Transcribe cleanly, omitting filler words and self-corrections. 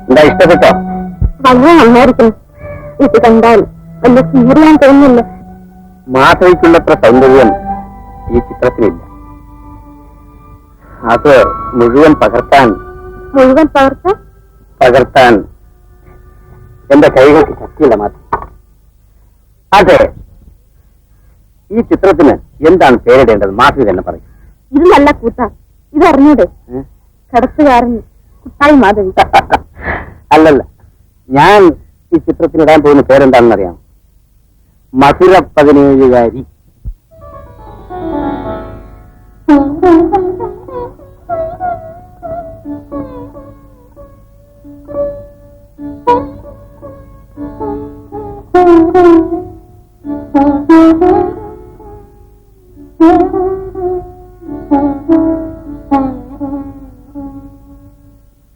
എന്താ ഇഷ്ടപ്പെട്ടോ? വളരെ നന്നായിരിക്കും. ഇത് കണ്ടാൽ വലിയ സുന്ദരിയാൻ തോന്നുന്നില്ല. മാധവിക്കുള്ളത്ര സൗന്ദര്യം ഈ ചിത്രത്തിനില്ല. അത് മുഴുവൻ പകർത്താൻ എന്റെ കൈകൾക്ക് ശക്തിയില്ല മാധവി. അതെ, ഈ ചിത്രത്തിന് എന്താണ് പേരിടേണ്ടത്? മാധവി തന്നെ പറയും. ഇത് നല്ല കൂട്ടാ. ഇതറിഞ്ഞൂടെ? കടത്തുകാരൻ കുട്ടായി മാധവി. അല്ലല്ല, ഞാൻ ഈ ചിത്രത്തിനിടാൻ പോകുന്ന പേരെന്താണെന്ന് അറിയാം. മധുര 17കാരി.